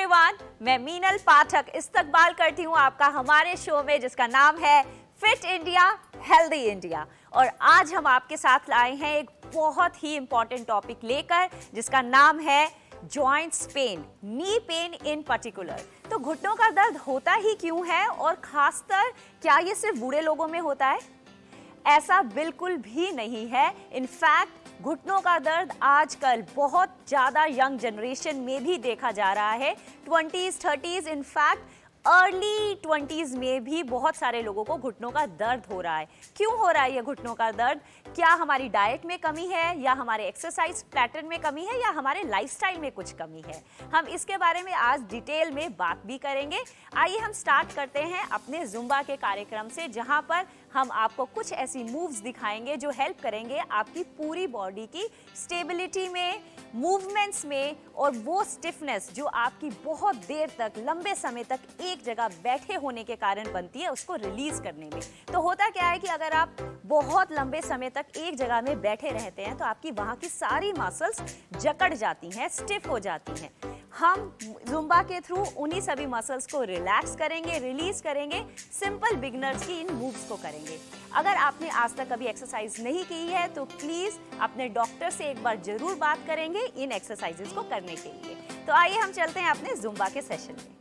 Everyone, मैं मीनल पाठक इस्तकबाल करती हूँ आपका हमारे शो में जिसका नाम है फिट इंडिया हेल्दी इंडिया। और आज हम आपके साथ लाए हैं एक बहुत ही इंपॉर्टेंट टॉपिक लेकर जिसका नाम है joints pain, knee pain in particular. तो घुटनों का दर्द होता ही क्यों है और खासकर क्या ये सिर्फ बूढ़े लोगों में होता है? ऐसा बिल्कुल भी नहीं है। इनफैक्ट घुटनों का दर्द आजकल बहुत ज़्यादा यंग जनरेशन में भी देखा जा रहा है। 20s, 30s, in fact early 20s में भी बहुत सारे लोगों को घुटनों का दर्द हो रहा है। क्यों हो रहा है ये घुटनों का दर्द? क्या हमारी डाइट में कमी है, या हमारे एक्सरसाइज पैटर्न में कमी है, या हमारे लाइफस्टाइल में कुछ कमी है? हम इसके बारे में आज डिटेल में बात भी करेंगे। आइए हम स्टार्ट करते हैं अपने जुम्बा के कार्यक्रम से, जहां पर हम आपको कुछ ऐसी मूव्स दिखाएंगे जो हेल्प करेंगे आपकी पूरी बॉडी की स्टेबिलिटी में, मूवमेंट्स में, और वो स्टिफनेस जो आपकी बहुत देर तक, लंबे समय तक एक जगह बैठे होने के कारण बनती है, उसको रिलीज करने में। तो होता क्या है कि अगर आप बहुत लंबे समय तक एक जगह में बैठे रहते हैं तो आपकी वहाँ की सारी मसल्स जकड़ जाती हैं, स्टिफ हो जाती हैं। हम जुम्बा के थ्रू उन्हीं सभी मसल्स को रिलैक्स करेंगे, रिलीज करेंगे, सिंपल बिगिनर्स की इन मूव्स को करेंगे। अगर आपने आज तक कभी एक्सरसाइज नहीं की है तो प्लीज अपने डॉक्टर से एक बार जरूर बात करेंगे इन एक्सरसाइजेस को करने के लिए। तो आइए हम चलते हैं अपने जुम्बा के सेशन में।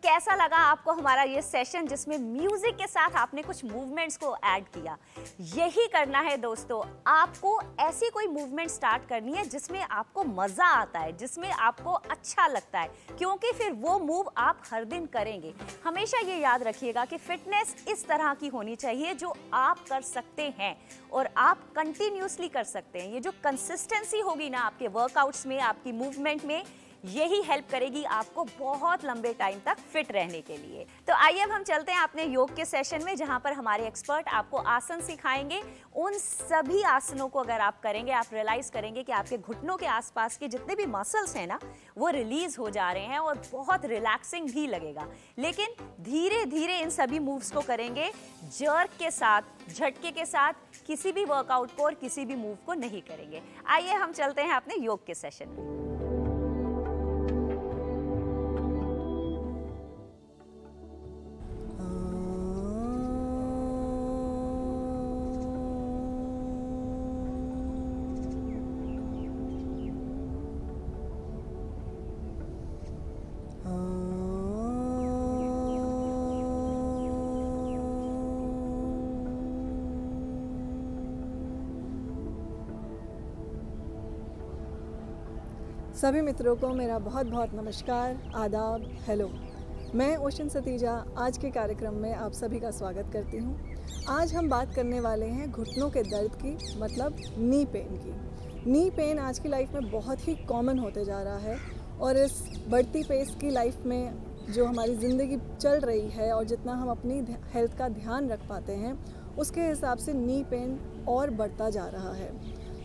कैसा लगा आपको हमारा ये सेशन जिसमें म्यूजिक के साथ आपने कुछ मूवमेंट्स को ऐड किया? यही करना है दोस्तों, आपको ऐसी कोई मूवमेंट स्टार्ट करनी है जिसमें आपको मजा आता है, जिसमें आपको अच्छा लगता है, क्योंकि फिर वो मूव आप हर दिन करेंगे। हमेशा ये याद रखिएगा कि फिटनेस इस तरह की होनी चाहिए जो आप कर सकते हैं और आप कंटिन्यूसली कर सकते हैं। ये जो कंसिस्टेंसी होगी ना आपके वर्कआउट्स में, आपकी मूवमेंट में, यही हेल्प करेगी आपको बहुत लंबे टाइम तक फिट रहने के लिए। तो आइए अब हम चलते हैं अपने योग के सेशन में, जहां पर हमारे एक्सपर्ट आपको आसन सिखाएंगे। उन सभी आसनों को अगर आप करेंगे, आप रियलाइज करेंगे कि आपके घुटनों के आसपास के जितने भी मसल्स हैं ना, वो रिलीज हो जा रहे हैं और बहुत रिलैक्सिंग भी लगेगा। लेकिन धीरे धीरे इन सभी मूव्स को करेंगे, जर्क के साथ, झटके के साथ किसी भी वर्कआउट को और किसी भी मूव को नहीं करेंगे। आइए हम चलते हैं अपने योग के सेशन में। सभी मित्रों को मेरा बहुत बहुत नमस्कार, आदाब, हेलो। मैं ओशन सतीजा आज के कार्यक्रम में आप सभी का स्वागत करती हूँ। आज हम बात करने वाले हैं घुटनों के दर्द की, मतलब नी पेन की। नी पेन आज की लाइफ में बहुत ही कॉमन होते जा रहा है और इस बढ़ती पेस की लाइफ में जो हमारी ज़िंदगी चल रही है और जितना हम अपनी हेल्थ का ध्यान रख पाते हैं, उसके हिसाब से नी पेन और बढ़ता जा रहा है।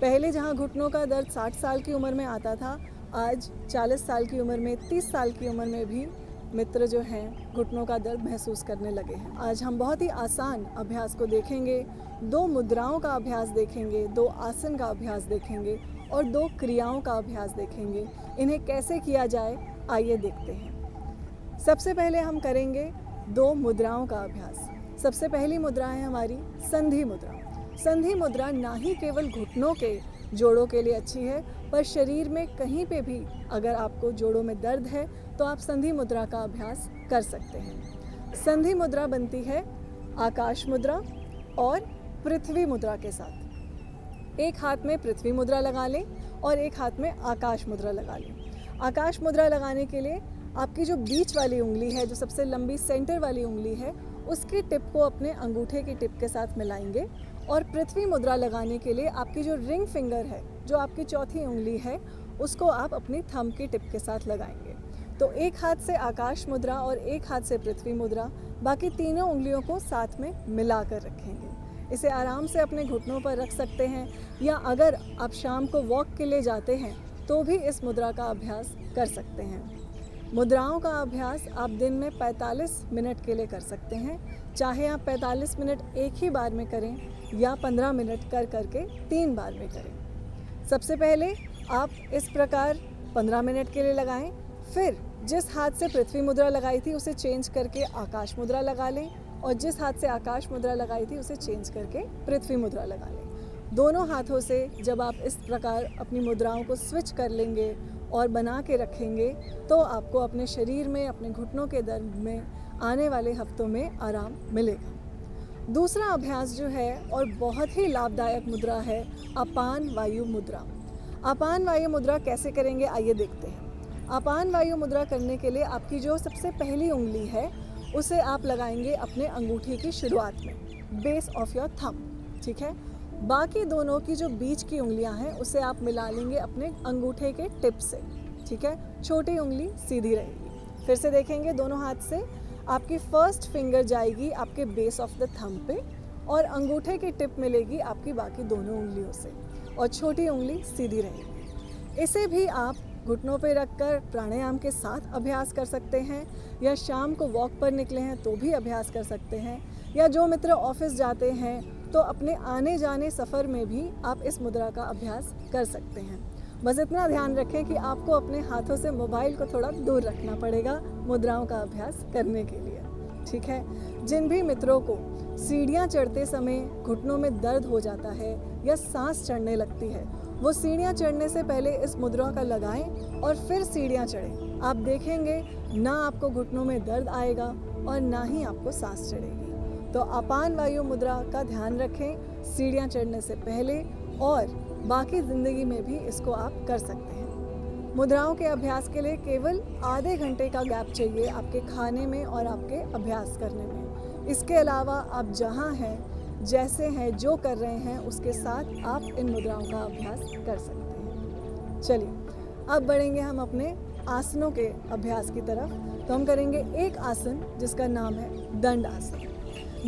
पहले जहाँ घुटनों का दर्द 60 साल की उम्र में आता था, आज 40 साल की उम्र में, 30 साल की उम्र में भी मित्र जो हैं घुटनों का दर्द महसूस करने लगे हैं। आज हम बहुत ही आसान अभ्यास को देखेंगे, 2 मुद्राओं का अभ्यास देखेंगे, 2 आसन का अभ्यास देखेंगे और 2 क्रियाओं का अभ्यास देखेंगे। इन्हें कैसे किया जाए, आइए देखते हैं। सबसे पहले हम करेंगे 2 मुद्राओं का अभ्यास। सबसे पहली मुद्रा है हमारी संधि मुद्रा। संधि मुद्रा ना ही केवल घुटनों के जोड़ों के लिए अच्छी है, पर शरीर में कहीं पे भी अगर आपको जोड़ों में दर्द है तो आप संधि मुद्रा का अभ्यास कर सकते हैं। संधि मुद्रा बनती है आकाश मुद्रा और पृथ्वी मुद्रा के साथ। एक हाथ में पृथ्वी मुद्रा लगा लें और एक हाथ में आकाश मुद्रा लगा लें। आकाश मुद्रा लगाने के लिए आपकी जो बीच वाली उंगली है, जो सबसे लंबी सेंटर वाली उंगली है, उसकी टिप को अपने अंगूठे की टिप के साथ मिलाएंगे और पृथ्वी मुद्रा लगाने के लिए आपकी जो रिंग फिंगर है, जो आपकी चौथी उंगली है, उसको आप अपनी थंब की टिप के साथ लगाएंगे। तो एक हाथ से आकाश मुद्रा और एक हाथ से पृथ्वी मुद्रा, बाकी तीनों उंगलियों को साथ में मिला कर रखेंगे। इसे आराम से अपने घुटनों पर रख सकते हैं, या अगर आप शाम को वॉक के लिए जाते हैं तो भी इस मुद्रा का अभ्यास कर सकते हैं। मुद्राओं का अभ्यास आप दिन में 45 मिनट के लिए कर सकते हैं, चाहे आप 45 मिनट एक ही बार में करें या 15 मिनट कर करके 3 बार में करें। सबसे पहले आप इस प्रकार 15 मिनट के लिए लगाएं, फिर जिस हाथ से पृथ्वी मुद्रा लगाई थी उसे चेंज करके आकाश मुद्रा लगा लें और जिस हाथ से आकाश मुद्रा लगाई थी उसे चेंज करके पृथ्वी मुद्रा लगा लें। दोनों हाथों से जब आप इस प्रकार अपनी मुद्राओं को स्विच कर लेंगे और बना के रखेंगे तो आपको अपने शरीर में, अपने घुटनों के दर्द में आने वाले हफ्तों में आराम मिलेगा। दूसरा अभ्यास जो है और बहुत ही लाभदायक मुद्रा है अपान वायु मुद्रा। अपान वायु मुद्रा कैसे करेंगे, आइए देखते हैं। अपान वायु मुद्रा करने के लिए आपकी जो सबसे पहली उंगली है उसे आप लगाएंगे अपने अंगूठे की शुरुआत में, बेस ऑफ योर थंब, ठीक है। बाकी दोनों की जो बीच की उंगलियां हैं उसे आप मिला लेंगे अपने अंगूठे के टिप से, ठीक है। छोटी उंगली सीधी रहेगी। फिर से देखेंगे, दोनों हाथ से आपकी फर्स्ट फिंगर जाएगी आपके बेस ऑफ द थंब पे और अंगूठे की टिप मिलेगी आपकी बाकी दोनों उंगलियों से और छोटी उंगली सीधी रहेगी। इसे भी आप घुटनों पे रखकर प्राणायाम के साथ अभ्यास कर सकते हैं, या शाम को वॉक पर निकले हैं तो भी अभ्यास कर सकते हैं, या जो मित्र ऑफिस जाते हैं तो अपने आने जाने सफ़र में भी आप इस मुद्रा का अभ्यास कर सकते हैं। बस इतना ध्यान रखें कि आपको अपने हाथों से मोबाइल को थोड़ा दूर रखना पड़ेगा मुद्राओं का अभ्यास करने के लिए, ठीक है। जिन भी मित्रों को सीढ़ियाँ चढ़ते समय घुटनों में दर्द हो जाता है या सांस चढ़ने लगती है, वो सीढ़ियाँ चढ़ने से पहले इस मुद्रा का लगाएं और फिर सीढ़ियाँ चढ़ें। आप देखेंगे ना आपको घुटनों में दर्द आएगा और ना ही आपको सांस चढ़ेगी। तो अपान वायु मुद्रा का ध्यान रखें सीढ़ियाँ चढ़ने से पहले, और बाकी ज़िंदगी में भी इसको आप कर सकते हैं। मुद्राओं के अभ्यास के लिए केवल आधे घंटे का गैप चाहिए आपके खाने में और आपके अभ्यास करने में। इसके अलावा आप जहाँ हैं, जैसे हैं, जो कर रहे हैं उसके साथ आप इन मुद्राओं का अभ्यास कर सकते हैं। चलिए अब बढ़ेंगे हम अपने आसनों के अभ्यास की तरफ। तो हम करेंगे एक आसन जिसका नाम है दंड आसन।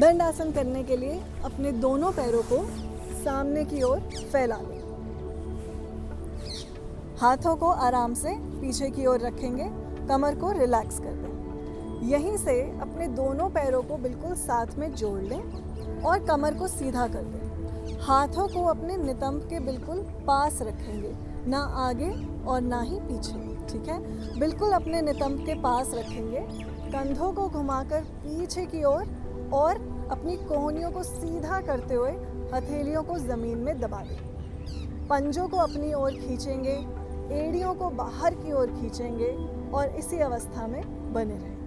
दंड आसन करने के लिए अपने दोनों पैरों को सामने की ओर फैला लें। हाथों को आराम से पीछे की ओर रखेंगे, कमर को रिलैक्स कर दें। यहीं से अपने दोनों पैरों को बिल्कुल साथ में जोड़ लें और कमर को सीधा कर दें। हाथों को अपने नितंब के बिल्कुल पास रखेंगे, ना आगे और ना ही पीछे, ठीक है। बिल्कुल अपने नितंब के पास रखेंगे। कंधों को घुमाकर पीछे की ओर और अपनी कोहनियों को सीधा करते हुए हथेलियों को ज़मीन में दबा दें। पंजों को अपनी ओर खींचेंगे, एड़ियों को बाहर की ओर खींचेंगे और इसी अवस्था में बने रहेंगे।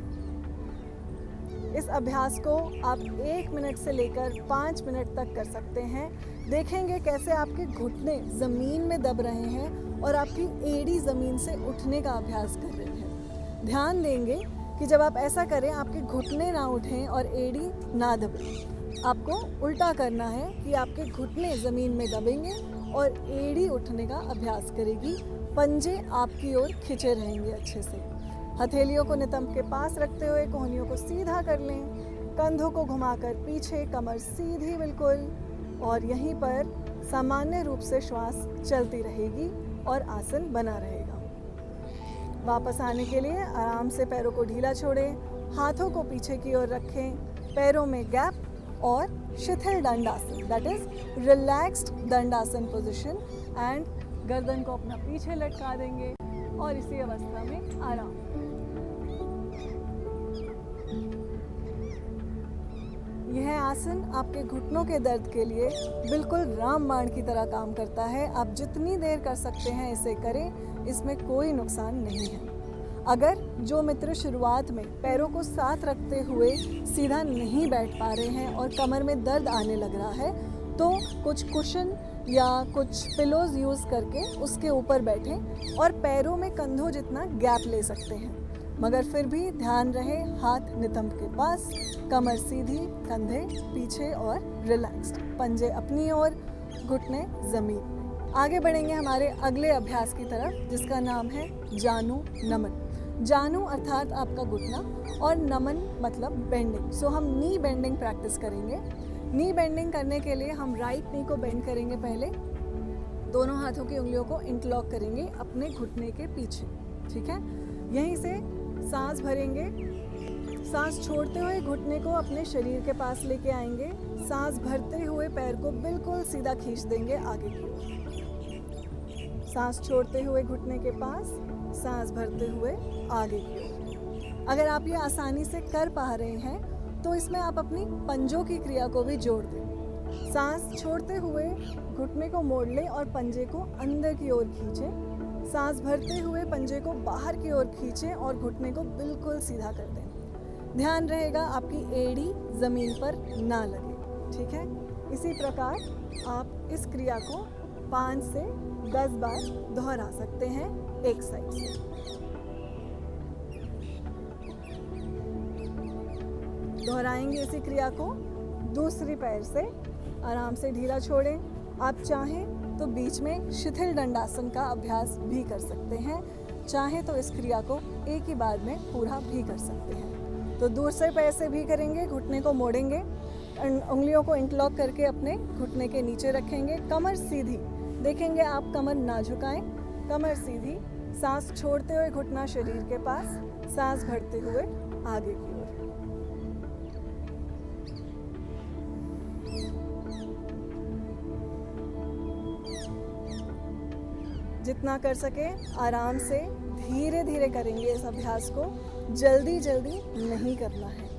इस अभ्यास को आप 1 मिनट से लेकर 5 मिनट तक कर सकते हैं। देखेंगे कैसे आपके घुटने ज़मीन में दब रहे हैं और आपकी एड़ी ज़मीन से उठने का अभ्यास कर रही है। ध्यान देंगे कि जब आप ऐसा करें आपके घुटने ना उठें और एड़ी ना दबे। आपको उल्टा करना है कि आपके घुटने ज़मीन में दबेंगे और एड़ी उठने का अभ्यास करेगी। पंजे आपकी ओर खिंचे रहेंगे अच्छे से। हथेलियों को नितंब के पास रखते हुए कोहनियों को सीधा कर लें। कंधों को घुमाकर पीछे, कमर सीधी बिल्कुल, और यहीं पर सामान्य रूप से श्वास चलती रहेगी और आसन बना रहेगा। वापस आने के लिए आराम से पैरों को ढीला छोड़ें, हाथों को पीछे की ओर रखें, पैरों में गैप और Shithil Dandasana, that is relaxed Dandasana position, and गर्दन को अपना पीछे लटका देंगे और इसी अवस्था में आराम। यह आसन आपके घुटनों के दर्द के लिए बिल्कुल रामबाण की तरह काम करता है। आप जितनी देर कर सकते हैं इसे करें, इसमें कोई नुकसान नहीं है। अगर जो मित्र शुरुआत में पैरों को साथ रखते हुए सीधा नहीं बैठ पा रहे हैं और कमर में दर्द आने लग रहा है, तो कुछ कुशन या कुछ पिलोज यूज़ करके उसके ऊपर बैठें और पैरों में कंधों जितना गैप ले सकते हैं। मगर फिर भी ध्यान रहे हाथ नितंब के पास, कमर सीधी, कंधे पीछे और रिलैक्स्ड, पंजे अपनी ओर, घुटने ज़मीन। आगे बढ़ेंगे हमारे अगले अभ्यास की तरफ जिसका नाम है जानु नमन। जानु अर्थात आपका घुटना और नमन मतलब बेंडिंग। सो हम नी बेंडिंग प्रैक्टिस करेंगे। नी बेंडिंग करने के लिए हम राइट नी को बेंड करेंगे। पहले दोनों हाथों की उंगलियों को इंटरलॉक करेंगे अपने घुटने के पीछे, ठीक है। यहीं से सांस भरेंगे। सांस छोड़ते हुए घुटने को अपने शरीर के पास लेके आएंगे। सांस भरते हुए पैर को बिल्कुल सीधा खींच देंगे आगे की ओर। सांस छोड़ते हुए घुटने के पास, सांस भरते हुए आगे की ओर। अगर आप ये आसानी से कर पा रहे हैं तो इसमें आप अपनी पंजों की क्रिया को भी जोड़ दें। सांस छोड़ते हुए घुटने को मोड़ लें और पंजे को अंदर की ओर खींचें। सांस भरते हुए पंजे को बाहर की ओर खींचें और घुटने को बिल्कुल सीधा कर दें। ध्यान रहेगा आपकी एड़ी ज़मीन पर ना लगे, ठीक है। इसी प्रकार आप इस क्रिया को 5 से 10 बार दोहरा सकते हैं एक साइड से। दोहराएंगे इसी क्रिया को दूसरी पैर से। आराम से ढीला छोड़ें। आप चाहें तो बीच में शिथिल दंडासन का अभ्यास भी कर सकते हैं। चाहे तो इस क्रिया को एक ही बार में पूरा भी कर सकते हैं। तो दूसरे पैर से भी करेंगे। घुटने को मोड़ेंगे, उंगलियों को इंटरलॉक करके अपने घुटने के नीचे रखेंगे। कमर सीधी, देखेंगे आप कमर ना झुकाएं, कमर सीधी। सांस छोड़ते हुए घुटना शरीर के पास, सांस भरते हुए आगे की ओर। जितना कर सके आराम से धीरे धीरे करेंगे इस अभ्यास को। जल्दी जल्दी नहीं करना है।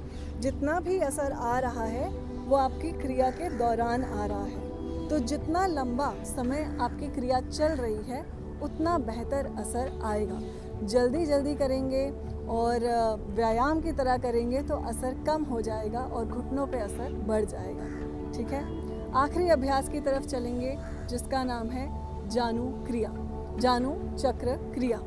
जितना भी असर आ रहा है वो आपकी क्रिया के दौरान आ रहा है। तो जितना लंबा समय आपकी क्रिया चल रही है उतना बेहतर असर आएगा। जल्दी जल्दी करेंगे और व्यायाम की तरह करेंगे तो असर कम हो जाएगा और घुटनों पे असर बढ़ जाएगा। ठीक है, आखिरी अभ्यास की तरफ चलेंगे जिसका नाम है जानु क्रिया, जानु चक्र क्रिया।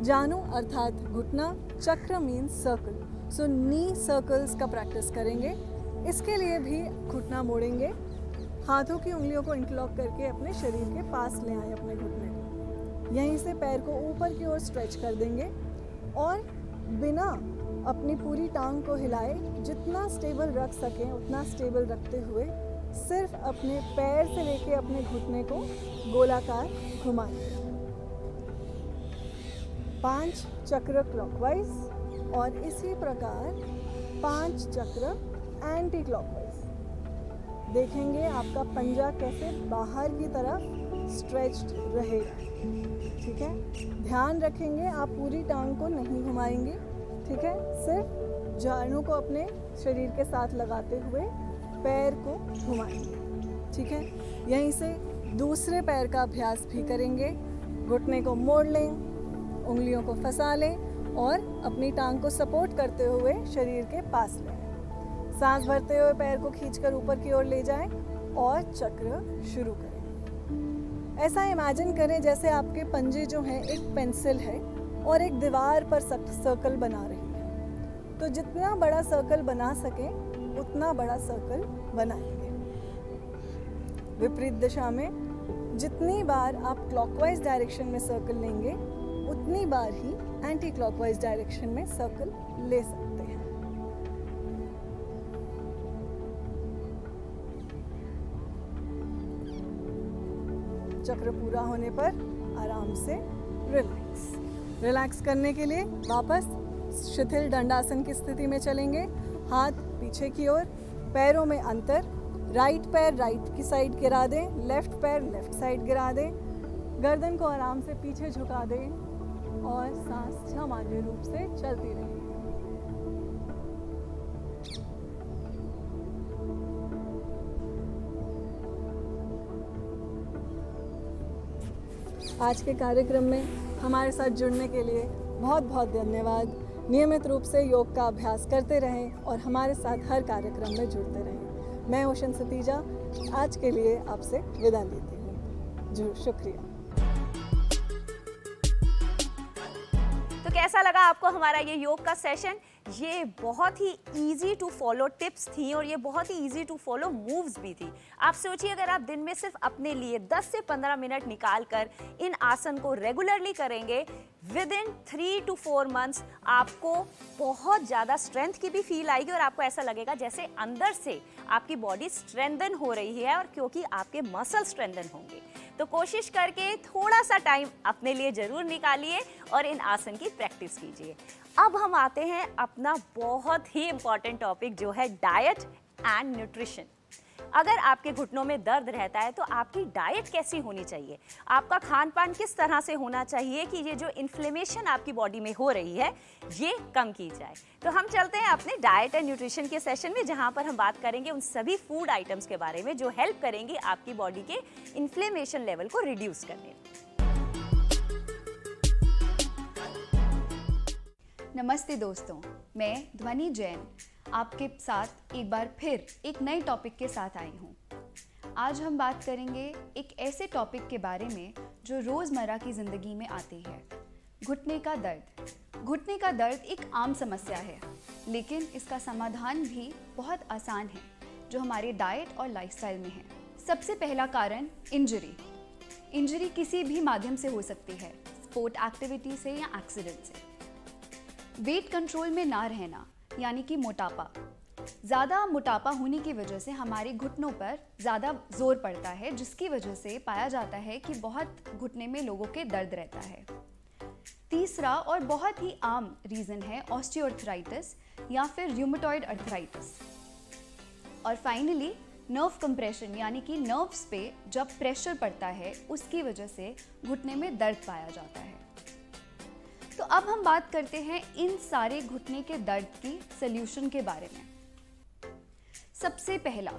जानु अर्थात घुटना, चक्र मीन्स सर्कल, सो नी सर्कल्स का प्रैक्टिस करेंगे। इसके लिए भी घुटना मोड़ेंगे, हाथों की उंगलियों को इंटरलॉक करके अपने शरीर के पास ले आए अपने घुटने को। यहीं से पैर को ऊपर की ओर स्ट्रेच कर देंगे और बिना अपनी पूरी टांग को हिलाए जितना स्टेबल रख सकें उतना स्टेबल रखते हुए सिर्फ अपने पैर से लेके अपने घुटने को गोलाकार घुमाएं। 5 चक्र क्लॉकवाइज और इसी प्रकार 5 चक्र एंटी क्लॉकवाइज। देखेंगे आपका पंजा कैसे बाहर की तरफ स्ट्रेच्ड रहेगा। ठीक है, ध्यान रखेंगे आप पूरी टांग को नहीं घुमाएंगे। ठीक है, सिर्फ जानु को अपने शरीर के साथ लगाते हुए पैर को घुमाएंगे। ठीक है, यहीं से दूसरे पैर का अभ्यास भी करेंगे। घुटने को मोड़ लें, उंगलियों को फंसा लें और अपनी टांग को सपोर्ट करते हुए शरीर के पास लें। सांस भरते हुए पैर को खींचकर ऊपर की ओर ले जाएं और चक्र शुरू करें। ऐसा इमेजिन करें जैसे आपके पंजे जो हैं एक पेंसिल है और एक दीवार पर सर्कल बना रही है। तो जितना बड़ा सर्कल बना सकें उतना बड़ा सर्कल बनाएंगे। विपरीत दिशा में जितनी बार आप क्लॉकवाइज डायरेक्शन में सर्कल लेंगे उतनी बार ही एंटी क्लॉकवाइज डायरेक्शन में सर्कल ले सकते हैं। चक्र पूरा होने पर आराम से रिलैक्स करने के लिए वापस शिथिल दंडासन की स्थिति में चलेंगे। हाथ पीछे की ओर, पैरों में अंतर, राइट पैर राइट की साइड गिरा दें, लेफ्ट पैर लेफ्ट साइड गिरा दें, गर्दन को आराम से पीछे झुका दें और सांस सामान्य रूप से चलती रहे। आज के कार्यक्रम में हमारे साथ जुड़ने के लिए बहुत बहुत धन्यवाद। नियमित रूप से योग का अभ्यास करते रहें और हमारे साथ हर कार्यक्रम में जुड़ते रहें। मैं ओशन सतीजा आज के लिए आपसे विदा लेती हूँ। शुक्रिया। तो कैसा लगा आपको हमारा ये योग का सेशन? ये बहुत ही इजी टू फॉलो टिप्स थी और ये बहुत ही इजी टू फॉलो मूव्स भी थी। आप सोचिए अगर आप दिन में सिर्फ अपने लिए 10 से 15 मिनट निकाल कर इन आसन को रेगुलरली करेंगे, विद इन 3 to 4 मंथ्स आपको बहुत ज़्यादा स्ट्रेंथ की भी फील आएगी और आपको ऐसा लगेगा जैसे अंदर से आपकी बॉडी स्ट्रेंथन हो रही है, और क्योंकि आपके मसल स्ट्रेंथन होंगे। तो कोशिश करके थोड़ा सा टाइम अपने लिए ज़रूर निकालिए और इन आसन की प्रैक्टिस कीजिए। अब हम आते हैं अपना बहुत ही इम्पॉर्टेंट टॉपिक जो है डाइट एंड न्यूट्रिशन। अगर आपके घुटनों में दर्द रहता है तो आपकी डाइट कैसी होनी चाहिए, आपका खान पान किस तरह से होना चाहिए कि ये जो इन्फ्लेमेशन आपकी बॉडी में हो रही है ये कम की जाए। तो हम चलते हैं अपने डाइट एंड न्यूट्रिशन के सेशन में, जहाँ पर हम बात करेंगे उन सभी फूड आइटम्स के बारे में जो हेल्प करेंगे आपकी बॉडी के इन्फ्लेमेशन लेवल को रिड्यूस करने में। नमस्ते दोस्तों, मैं ध्वनि जैन आपके साथ एक बार फिर एक नए टॉपिक के साथ आई हूँ। आज हम बात करेंगे एक ऐसे टॉपिक के बारे में जो रोज़मर्रा की ज़िंदगी में आती है, घुटने का दर्द। घुटने का दर्द एक आम समस्या है, लेकिन इसका समाधान भी बहुत आसान है जो हमारे डाइट और लाइफस्टाइल में है। सबसे पहला कारण इंजरी। इंजरी किसी भी माध्यम से हो सकती है, स्पोर्ट एक्टिविटी से या एक्सीडेंट से। वेट कंट्रोल में ना रहना यानी कि मोटापा। ज़्यादा मोटापा होने की वजह से हमारे घुटनों पर ज़्यादा जोर पड़ता है, जिसकी वजह से पाया जाता है कि बहुत घुटने में लोगों के दर्द रहता है। तीसरा और बहुत ही आम रीज़न है ऑस्टियोआर्थराइटिस या फिर रूमेटॉइड अर्थराइटिस। और फाइनली नर्व कंप्रेशन यानी कि नर्व्स पे जब प्रेशर पड़ता है उसकी वजह से घुटने में दर्द पाया जाता है। तो अब हम बात करते हैं इन सारे घुटने के दर्द की सल्यूशन के बारे में। सबसे पहला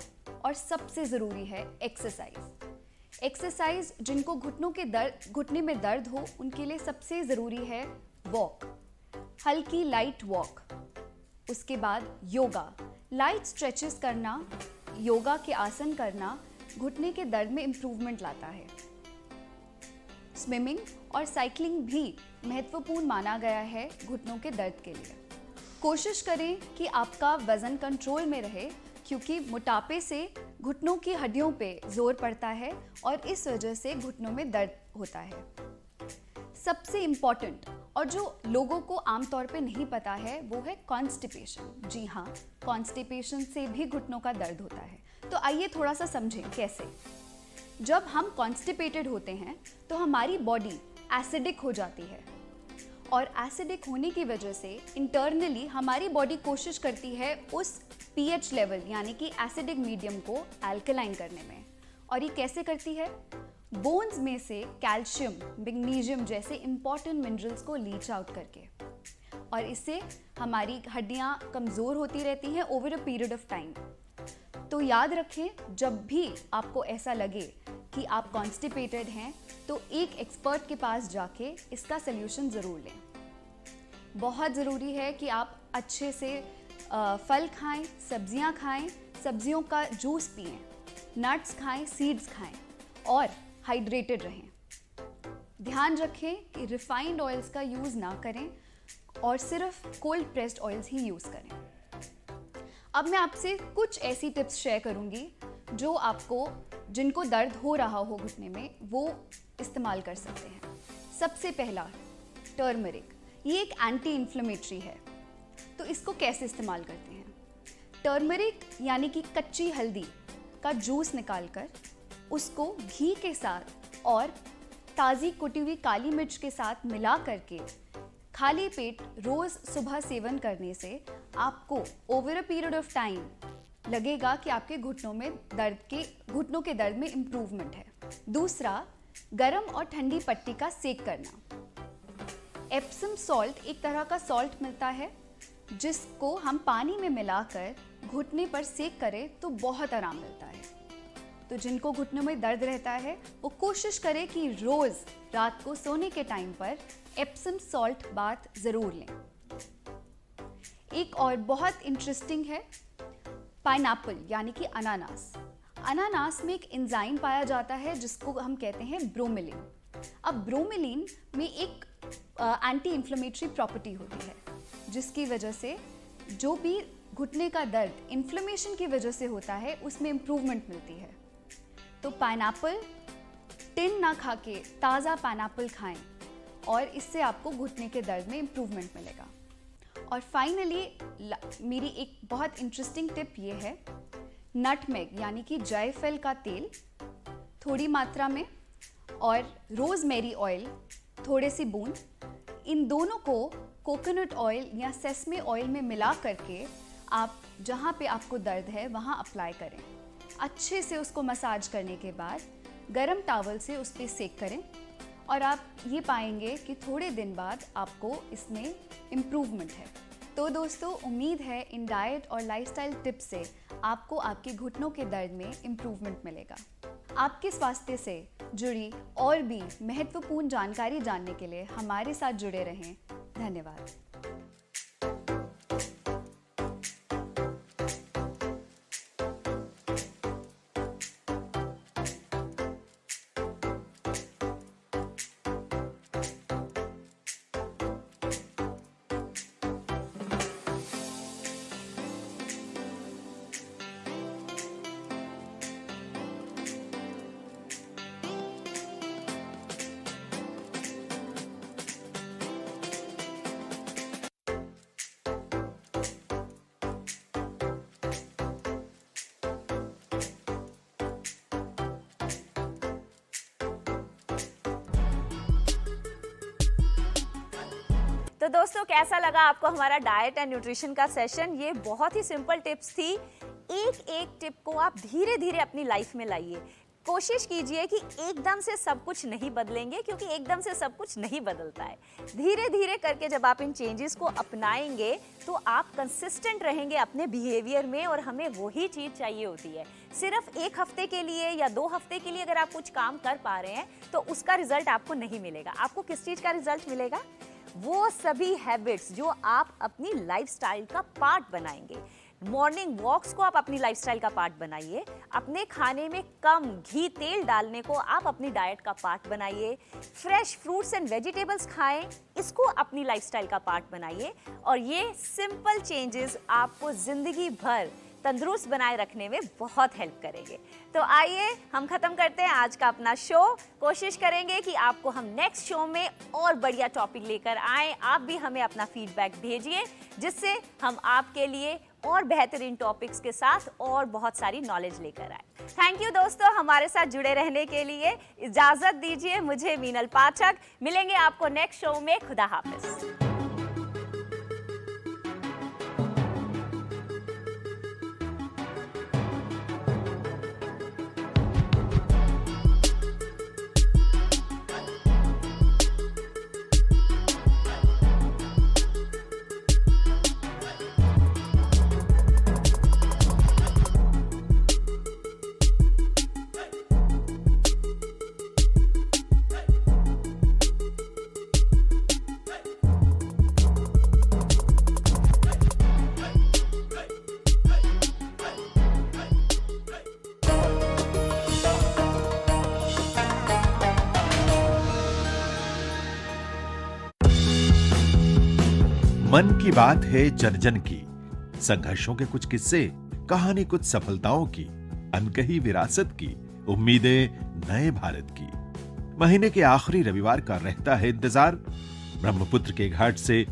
और सबसे ज़रूरी है एक्सरसाइज। एक्सरसाइज जिनको घुटने में दर्द हो उनके लिए सबसे ज़रूरी है वॉक, हल्की लाइट वॉक। उसके बाद योगा, लाइट स्ट्रेचेस करना, योगा के आसन करना घुटने के दर्द में इम्प्रूवमेंट लाता है। स्विमिंग और साइकिलिंग भी महत्वपूर्ण माना गया है घुटनों के दर्द के लिए। कोशिश करें कि आपका वजन कंट्रोल में रहे, क्योंकि मोटापे से घुटनों की हड्डियों पे जोर पड़ता है और इस वजह से घुटनों में दर्द होता है। सबसे इम्पॉर्टेंट और जो लोगों को आमतौर पे नहीं पता है वो है कॉन्स्टिपेशन। जी हाँ, कॉन्स्टिपेशन से भी घुटनों का दर्द होता है। तो आइए थोड़ा सा समझें कैसे। जब हम कॉन्स्टिपेटेड होते हैं तो हमारी बॉडी एसिडिक हो जाती है और एसिडिक होने की वजह से इंटरनली हमारी बॉडी कोशिश करती है उस पीएच लेवल यानी कि एसिडिक मीडियम को अल्कलाइन करने में। और ये कैसे करती है? बोन्स में से कैल्शियम, मैग्नीशियम जैसे इंपॉर्टेंट मिनरल्स को लीच आउट करके, और इससे हमारी हड्डियां कमज़ोर होती रहती हैं over a period of time. तो याद रखें, जब भी आपको ऐसा लगे कि आप कॉन्स्टिपेटेड हैं तो एक एक्सपर्ट के पास जाके इसका सल्यूशन ज़रूर लें। बहुत ज़रूरी है कि आप अच्छे से फल खाएं, सब्जियां खाएं, सब्जियों का जूस पिएं, नट्स खाएं, सीड्स खाएं और हाइड्रेटेड रहें। ध्यान रखें कि रिफाइंड ऑयल्स का यूज़ ना करें और सिर्फ कोल्ड प्रेस्ड ऑयल्स ही यूज़ करें। अब मैं आपसे कुछ ऐसी टिप्स शेयर करूंगी जो आपको, जिनको दर्द हो रहा हो घुटने में, वो इस्तेमाल कर सकते हैं। सबसे पहला, टर्मरिक। ये एक एंटी इन्फ्लेमेटरी है, तो इसको कैसे इस्तेमाल करते हैं? टर्मरिक यानी कि कच्ची हल्दी का जूस निकालकर उसको घी के साथ और ताज़ी कुटी हुई काली मिर्च के साथ मिला करके खाली पेट रोज़ सुबह सेवन करने से आपको over a period of time लगेगा कि आपके घुटनों के दर्द में इम्प्रूवमेंट है। दूसरा, गरम और ठंडी पट्टी का सेक करना। एप्सम सॉल्ट एक तरह का सॉल्ट मिलता है जिसको हम पानी में मिलाकर घुटने पर सेक करें तो बहुत आराम मिलता है। तो जिनको घुटनों में दर्द रहता है वो कोशिश करें कि रोज़ रात को सोने के टाइम पर एप्सम सॉल्ट बाथ ज़रूर लें। एक और बहुत इंटरेस्टिंग है पाइनएप्पल यानी कि अनानास। अनानास में एक एंजाइम पाया जाता है जिसको हम कहते हैं ब्रोमेलिन। अब ब्रोमेलिन में एक एंटी इन्फ्लेमेटरी प्रॉपर्टी होती है जिसकी वजह से जो भी घुटने का दर्द इन्फ्लेमेशन की वजह से होता है उसमें इम्प्रूवमेंट मिलती है। तो पाइनएप्पल टिन ना खा के ताज़ा पाइनएप्पल खाएं और इससे आपको घुटने के दर्द में इम्प्रूवमेंट मिलेगा। और फाइनली मेरी एक बहुत इंटरेस्टिंग टिप ये है, नटमेग यानी कि जायफल का तेल थोड़ी मात्रा में और रोज़मेरी ऑयल थोड़े सी बूंद, इन दोनों को कोकोनट ऑयल या सेसमे ऑयल में मिला करके आप जहाँ पे आपको दर्द है वहाँ अप्लाई करें। अच्छे से उसको मसाज करने के बाद गरम टॉवल से उस पर सेक करें और आप ये पाएंगे कि थोड़े दिन बाद आपको इसमें इम्प्रूवमेंट है। तो दोस्तों, उम्मीद है इन डाइट और लाइफस्टाइल टिप्स से आपको आपके घुटनों के दर्द में इम्प्रूवमेंट मिलेगा। आपके स्वास्थ्य से जुड़ी और भी महत्वपूर्ण जानकारी जानने के लिए हमारे साथ जुड़े रहें। धन्यवाद। तो दोस्तों, कैसा लगा आपको हमारा डाइट एंड न्यूट्रिशन का सेशन? ये बहुत ही सिंपल टिप्स थी। एक एक टिप को आप धीरे धीरे अपनी लाइफ में लाइए। कोशिश कीजिए कि एकदम से सब कुछ नहीं बदलेंगे, क्योंकि एकदम से सब कुछ नहीं बदलता है। धीरे धीरे करके जब आप इन चेंजेस को अपनाएंगे तो आप कंसिस्टेंट रहेंगे अपने बिहेवियर में, और हमें वही चीज़ चाहिए होती है। सिर्फ एक हफ्ते के लिए या 2 हफ्ते के लिए अगर आप कुछ काम कर पा रहे हैं तो उसका रिजल्ट आपको नहीं मिलेगा। आपको किस चीज़ का रिजल्ट मिलेगा? वो सभी हैबिट्स जो आप अपनी लाइफस्टाइल का पार्ट बनाएंगे। मॉर्निंग वॉक्स को आप अपनी लाइफस्टाइल का पार्ट बनाइए, अपने खाने में कम घी तेल डालने को आप अपनी डाइट का पार्ट बनाइए, फ्रेश फ्रूट्स एंड वेजिटेबल्स खाएं, इसको अपनी लाइफस्टाइल का पार्ट बनाइए और ये सिंपल चेंजेस आपको जिंदगी भर तंदुरुस्त बनाए रखने में बहुत हेल्प करेंगे। तो आइए हम खत्म करते हैं आज का अपना शो। कोशिश करेंगे कि आपको हम नेक्स्ट शो में और बढ़िया टॉपिक लेकर आएं। आप भी हमें अपना फीडबैक भेजिए जिससे हम आपके लिए और बेहतरीन टॉपिक्स के साथ और बहुत सारी नॉलेज लेकर आए। थैंक यू दोस्तों, हमारे साथ जुड़े रहने के लिए। इजाजत दीजिए मुझे मीनल पाठक। मिलेंगे आपको नेक्स्ट शो में। खुदा हाफिज। मन की बात है जन जन की, संघर्षों के कुछ किस्से, कहानी कुछ सफलताओं की, अनकही विरासत की, उम्मीदें नए भारत की। महीने के आखिरी रविवार का रहता है इंतजार। ब्रह्मपुत्र के घाट से